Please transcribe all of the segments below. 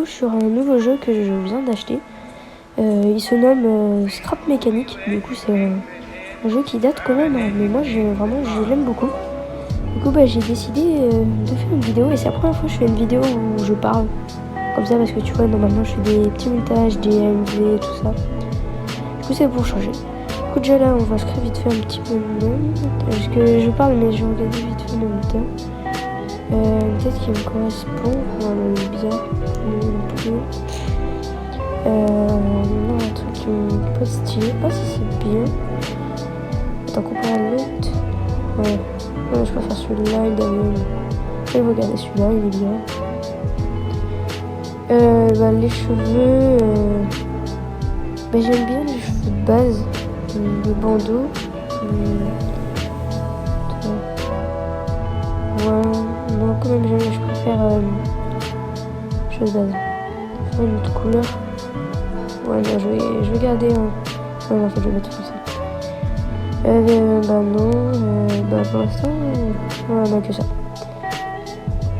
Sur un nouveau jeu que je viens d'acheter. Il se nomme Scrap Mécanique. Du coup, c'est un jeu qui date quand même, hein, mais moi je l'aime beaucoup. Du coup, j'ai décidé de faire une vidéo et c'est la première fois que je fais une vidéo où je parle comme ça parce que tu vois, normalement je fais des petits montages, des AMV, tout ça. Du coup, c'est pour changer. Du coup, déjà là, on va se créer vite fait un petit peu le nom parce que je parle, mais je regarde vite fait le moniteur. Peut-être qu'il me correspond. Voilà, il est bizarre. Non plus. Non, un truc qui me pas stylé. Ah, ça c'est bien. Attends, comparé à l'autre. Ouais. Je préfère celui-là, il donne. Je vais regarder celui-là, il est bien. Les cheveux. J'aime bien les cheveux de base. Le bandeau. Ouais, non, quand même, je préfère chose de base. Une autre couleur. Ouais, non, je vais garder un. Ouais, non, en fait, je vais mettre comme ça. Non, pour l'instant, non, que ça.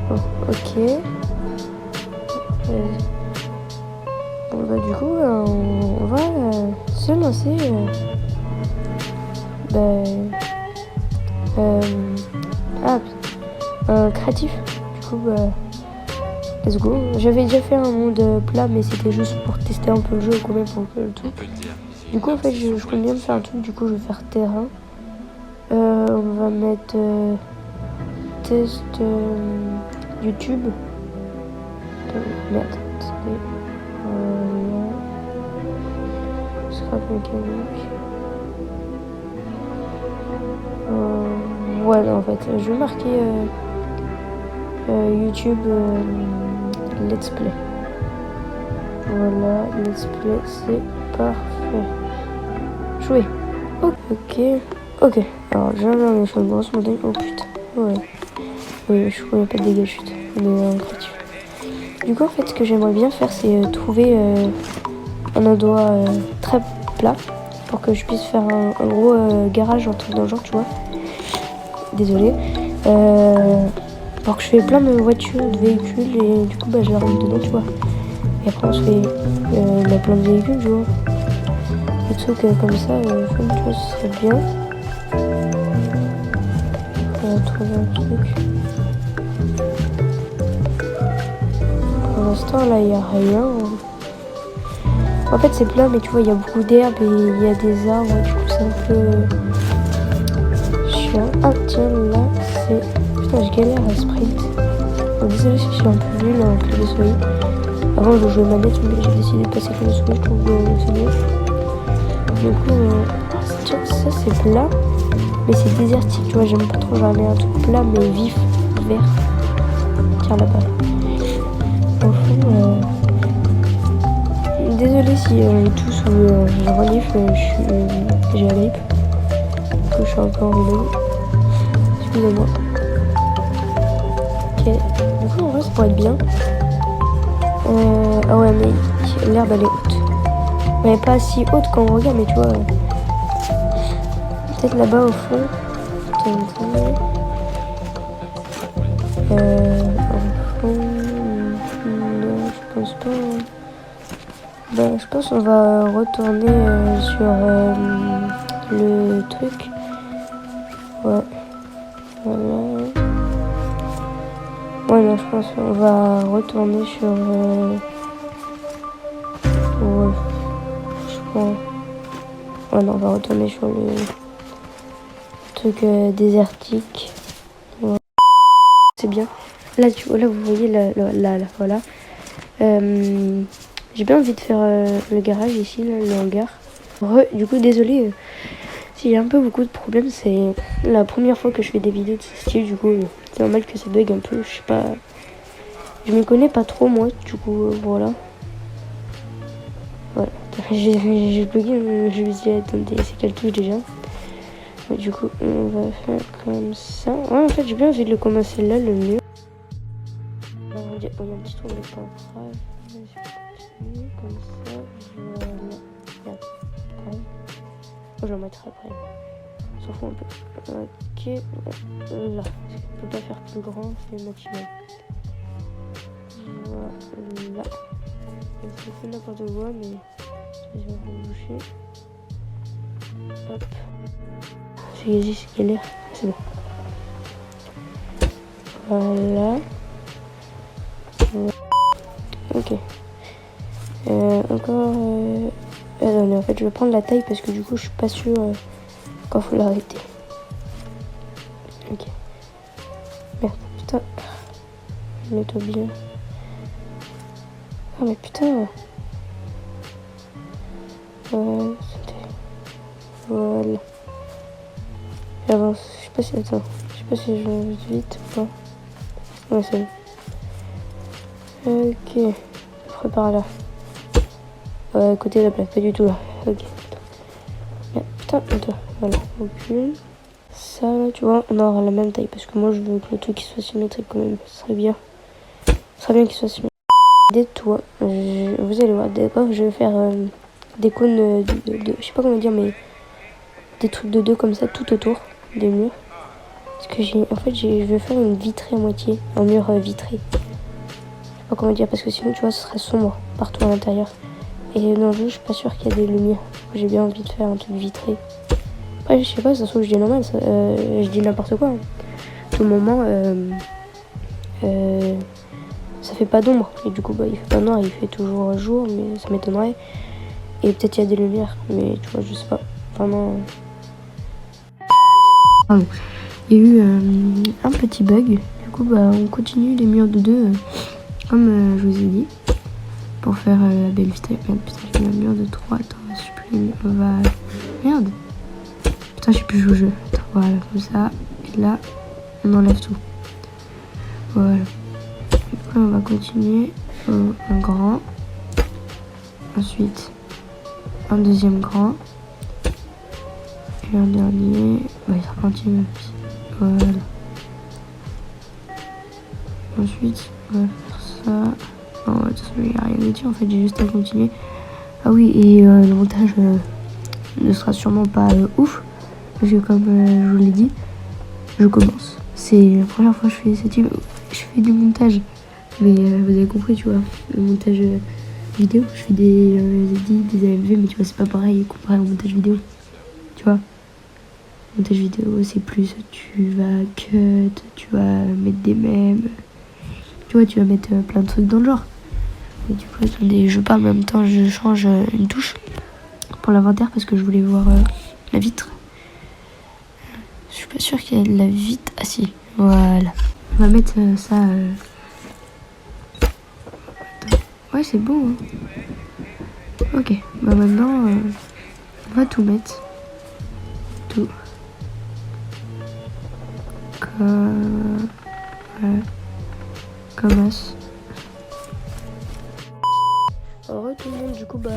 Bon, ok. Du coup, on va se lancer. Créatif. Du coup, let's go. J'avais déjà fait un monde plat, mais c'était juste pour tester un peu le jeu, combien pour le truc. Du coup, en fait, je compte bien me faire un truc. Du coup, je vais faire terrain. On va mettre test YouTube. Merde, c'était Scrap Mécanique. Ouais, non, en fait, je vais marquer YouTube Let's Play. Voilà, Let's Play, c'est parfait. Jouer. Ok. Alors, j'ai un sur le grosse modèle. Oh putain. Ouais. Oui, je connais pas de dégâts chute. On est en créatif. Du coup, en fait, ce que j'aimerais bien faire, c'est trouver un endroit très plat pour que je puisse faire un gros garage, un truc dans le genre, tu vois. Désolé. Pour que je fais plein de voitures, de véhicules et du coup, je les rentre dedans, tu vois. Et après, on se fait plein de véhicules, tu vois. Des trucs comme ça, tu vois, ce serait bien. On va trouver un truc. Pour l'instant, là, il n'y a rien. En fait, c'est plat, mais tu vois, il y a beaucoup d'herbes et il y a des arbres. Du coup, c'est un peu chiant. Ah, tiens, là, c'est... Putain, je galère à sprint. Bon, désolé si je suis un peu nulle en clé de souris. Avant, je jouais manette, mais j'ai décidé de passer clé de souris. Je trouve que c'est mieux. Du coup, tiens, ça, c'est plat. Mais c'est désertique, tu vois, j'aime pas trop. J'en ai un truc plat, mais vif, vert. Tiens, là-bas. Au fond, désolé si tous je renifle, j'ai la grippe. Du coup, je suis un peu enrhumée. Excusez-moi. Ok, du coup, en vrai, ça pourrait être bien. Ah ouais, mais l'herbe, elle est haute. Mais pas si haute quand on regarde, mais tu vois. Peut-être là-bas au fond. Au fond. Non, je pense pas. Je pense qu'on va retourner sur le truc. Ouais. Voilà. Ouais, non, je pense qu'on va retourner sur... Ouais. Je crois... Ouais, non, on va retourner sur le truc désertique. Ouais. C'est bien. Là, là, vous voyez, là, voilà. J'ai bien envie de faire le garage ici, là, le hangar. Du coup, désolé s'il y a un peu beaucoup de problèmes. C'est la première fois que je fais des vidéos de ce style. Du coup, c'est normal que ça bug un peu. Je sais pas. Je m'y connais pas trop, moi. Du coup, voilà. Voilà. J'ai bugué. Je me suis dit, attendez, c'est quelle touche déjà? Mais du coup, on va faire comme ça. Ouais, en fait, j'ai bien envie de le commencer là, le mieux. Il y a un petit tour de peinture. Comme ça, voilà. J'en mettrai après. S'en fout un peu. Ok, là. On peut pas faire plus grand, c'est maximum. Voilà. Je fais n'importe quoi, mais je vais me boucher. Hop. C'est galère. C'est bon. Voilà. Ok. Encore. Non, en fait, je vais prendre la taille parce que du coup, je suis pas sûre quand faut l'arrêter. Ok. Merde, putain. Mets-toi bien. Ah, mais putain. Voilà. J'avance. Je sais pas si. Attends. Je sais pas si je vais vite ou pas. Ouais, c'est bon. Ok. Après par là. Ouais, côté de la plaque, pas du tout là. Ok. Merde, putain, attends. Voilà. Recule. Ça là, tu vois, on aura la même taille parce que moi je veux que le truc soit symétrique quand même. Ce serait bien. Ce serait bien qu'il soit symétrique. Des toits. Vous allez voir. D'accord, je vais faire des cônes je sais pas comment dire, mais des trucs de 2 comme ça tout autour des murs. Parce que je vais faire une vitrée à moitié, un mur vitré. Je sais pas comment dire parce que sinon tu vois ce serait sombre partout à l'intérieur. Et dans le jeu je suis pas sûre qu'il y a des lumières. J'ai bien envie de faire un truc vitré. Après je sais pas, ça se trouve je dis normal, je dis n'importe quoi. Hein. Tout moment ça fait pas d'ombre et du coup bah il fait pas noir, il fait toujours jour, mais ça m'étonnerait. Et peut-être il y a des lumières, mais tu vois je sais pas. Vraiment. Pardon. Il y a eu un petit bug. Du coup bah on continue les murs de 2 comme je vous ai dit. Pour faire la belle vitrée. Merde, putain, j'ai mis un mur de 3. Attends, je sais plus. On va. Merde. Putain, je sais plus jouer au jeu. Attends, voilà, comme ça. Et là, on enlève tout. Voilà. Après, on va continuer. Un grand. Ensuite, un deuxième grand. Et un dernier. Bah, il sera pas entier même. Voilà. Ensuite, on va faire ça. Bon, de toute façon, il n'y a rien à dire, en fait, j'ai juste à continuer. Ah oui, et le montage ne sera sûrement pas ouf, parce que comme je vous l'ai dit, je commence. C'est la première fois que je fais du montage, mais vous avez compris, tu vois, le montage vidéo, je fais des edits, des AMV, mais tu vois, c'est pas pareil comparé au montage vidéo, tu vois. Le montage vidéo, c'est plus, tu vas cut, tu vas mettre des mèmes, tu vois, tu vas mettre plein de trucs dans le genre. Et du coup, attendez, je parle en même temps, je change une touche pour l'inventaire parce que je voulais voir la vitre. Je suis pas sûre qu'il y ait de la vitre. Ah si, voilà. On va mettre ça. Ouais, c'est beau. Hein. Ok, bah maintenant, on va tout mettre. Tout. Comme. Voilà. Comme ça. Heureux tout le monde, du coup bah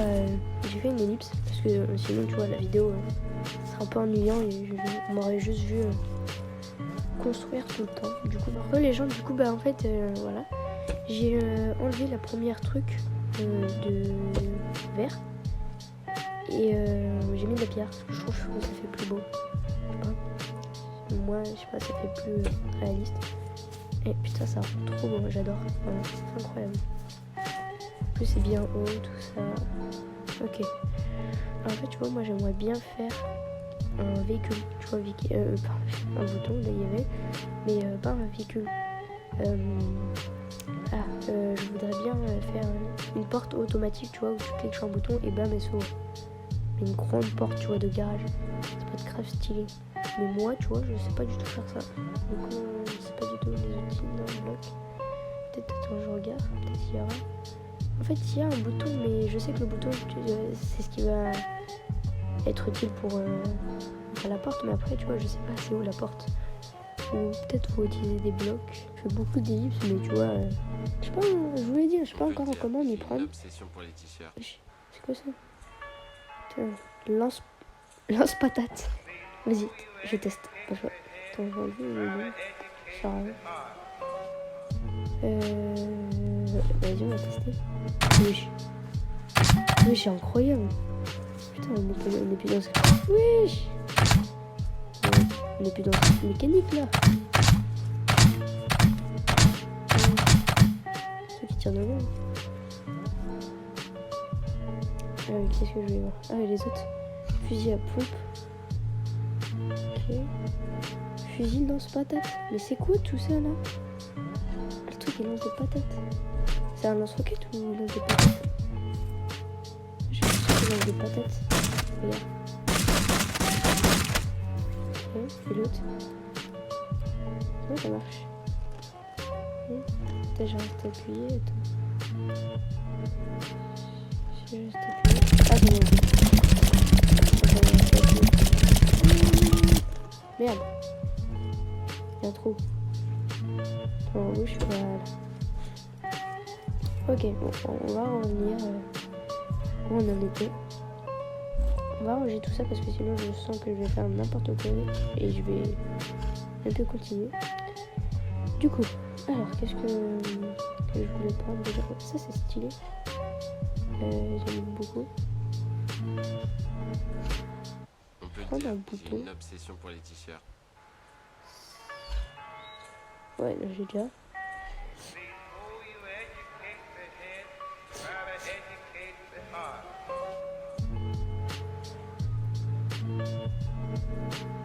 j'ai fait une ellipse parce que sinon tu vois la vidéo sera un peu ennuyant et on m'aurait juste vu construire tout le temps. Du coup heureux les gens, du coup bah en fait voilà, j'ai enlevé la première truc de verre et j'ai mis de la pierre parce que je trouve que ça fait plus beau. Je sais pas. Moi je sais pas, ça fait plus réaliste. Et putain ça rend trop beau, j'adore, voilà, c'est incroyable. Plus c'est bien haut, tout ça. Ok. Alors, en fait, tu vois, moi j'aimerais bien faire un véhicule. Tu vois, un bouton, là il y avait, mais pas un véhicule. Je voudrais bien faire une porte automatique, tu vois, où tu cliques sur un bouton et bam, elle s'ouvre. Mais une grande porte, tu vois, de garage. Ça peut être grave stylé. Mais moi, tu vois, je sais pas du tout faire ça. Du coup, je sais pas du tout les outils dans le bloc. Peut-être, attends, je regarde. Peut-être qu'il y aura. En fait, il y a un bouton, mais je sais que le bouton, c'est ce qui va être utile pour la porte. Mais après, tu vois, je sais pas c'est où la porte. Ou peut-être faut utiliser des blocs. Je fais beaucoup d'ellipses, mais tu vois, je sais pas, je voulais dire, je sais pas encore comment m'y prendre. C'est quoi ça? Putain, lance patate. Vas-y, je teste. Attends, je vais enlever le nom. Ça arrive. Vas-y, on va tester. Wesh. Wesh, c'est incroyable. Putain, on est plus dans ce... Wesh. On est plus dans ce mécanique, là. Ceux qui partir de loin. Qu'est-ce que je vais voir? Ah, et les autres. Fusil à pompe. Ok. Fusil lance-patate. Mais c'est quoi tout ça là? Le truc il lance des patates. C'est un lance-roquette ou il lance des patates? J'ai l'impression qu'il lance des patates. Regarde. Ok, et l'autre? Ouais, ça marche. Peut-être j'ai resté appuyé. Attends. Je vais rester appuyé. Ah, c'est bon. Merde. Il y a un trou. En rouge, voilà. Ok, bon, on va revenir où on en était. On va ranger tout ça parce que sinon je sens que je vais faire n'importe quoi et je vais un peu continuer. Du coup, alors qu'est-ce que je voulais prendre déjà? Ça c'est stylé. J'aime beaucoup. On peut prendre dire un que bouton. j'ai une obsession pour les t-shirts. Ouais, là j'ai déjà.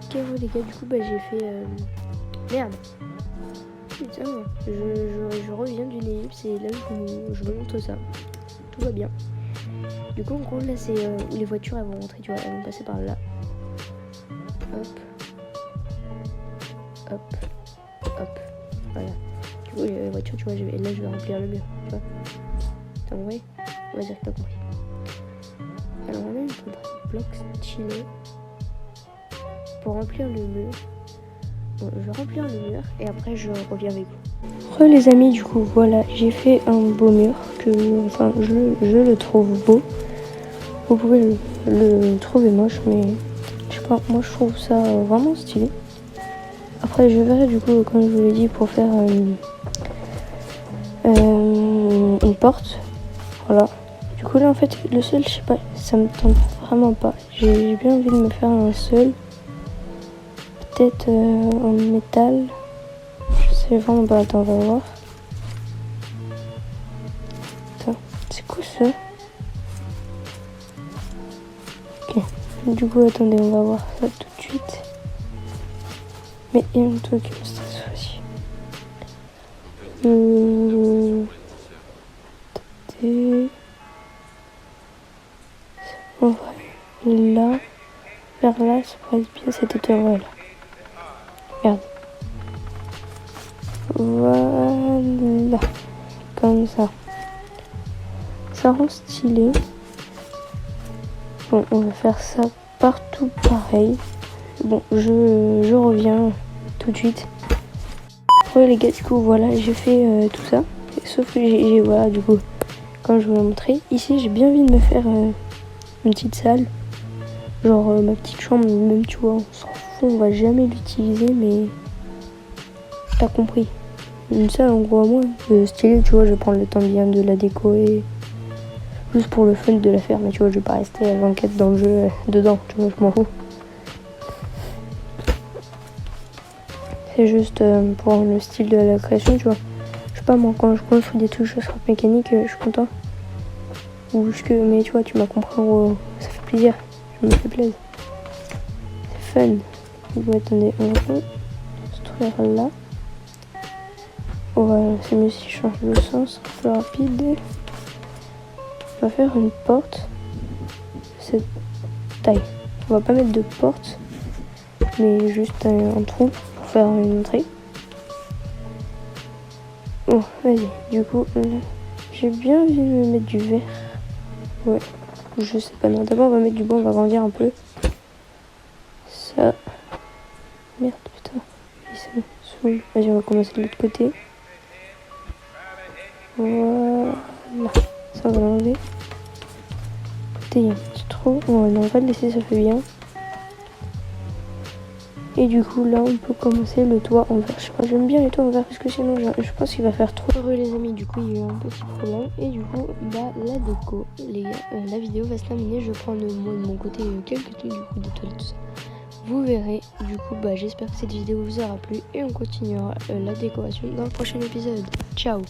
Ok, bon, les gars, du coup, j'ai fait. Merde! Putain, je reviens d'une ellipse et là je vous montre ça. Tout va bien. Du coup, en gros, là c'est où les voitures elles vont rentrer, tu vois, elles vont passer par là. Hop. Hop. Hop. Voilà. Du coup, les voitures, tu vois, là je vais remplir le mur, tu vois. T'as compris? On va dire que t'as compris. Alors on a une bloc stylé pour remplir le mur. Bon, je vais remplir le mur et après je reviens avec vous. Les amis, du coup voilà, j'ai fait un beau mur que je le trouve beau. Vous pouvez le trouver moche, mais je sais pas, moi je trouve ça vraiment stylé. Après je verrai du coup, comme je vous l'ai dit, pour faire une porte. Voilà. Du coup là en fait le seul, je sais pas, ça me tente vraiment pas. J'ai bien envie de me faire un seul. Peut-être en métal. Je sais vraiment pas, attends, on va voir. Attends, c'est quoi ça? Ok. Du coup attendez, on va voir ça tout de suite. Mais il y a un truc cette fois-ci. On va là, vers là, ça pourrait être bien cette hauteur-là. Regarde. Voilà. Comme ça. Ça rend stylé. Bon, on va faire ça partout pareil. Bon, je reviens tout de suite. Ouais les gars, du coup voilà, j'ai fait tout ça. Sauf que j'ai voilà, du coup, comme je vous l'ai montré, ici j'ai bien envie de me faire une petite salle. Genre ma petite chambre, même tu vois, on s'en fout, on va jamais l'utiliser, mais t'as compris. Une salle en gros à moi, stylée, tu vois, je vais prendre le temps bien de la décorer. Juste pour le fun de la faire, mais tu vois, je vais pas rester à 24 dans le jeu dedans, tu vois, je m'en fous. C'est juste pour le style de la création, tu vois. Je sais pas, moi, quand je construis des trucs, je scrap mécanique, je suis content. Ou mais tu vois, tu m'as compris, en gros, ça fait plaisir. Je me fais plaisir. C'est fun. Bon, attendez, on va construire là. Voilà, c'est mieux si je change le sens, c'est plus rapide. On va faire une porte de cette taille. On va pas mettre de porte, mais juste un trou pour faire une entrée. Bon, vas-y, du coup, j'ai bien envie de me mettre du vert. Ouais, je sais pas, non, d'abord on va mettre du bois, on va grandir un peu. Ça. Merde, putain. Vas-y, on va commencer de l'autre côté. Voilà. Ça, on va l'enlever. Côté, il y a un petit trou. Bon, on va le laisser, ça fait bien. Et du coup, là, on peut commencer le toit en verre. Je sais pas, j'aime bien les toits en verre parce que sinon, je pense qu'il va faire trop. Heureux, les amis, du coup, il y a eu un petit problème. Et du coup, la déco, les gars, la vidéo va se terminer. Je vais prendre, moi, de mon côté, quelques trucs, du coup, des toilettes, tout ça. Vous verrez, du coup, j'espère que cette vidéo vous aura plu et on continuera la décoration dans le prochain épisode. Ciao!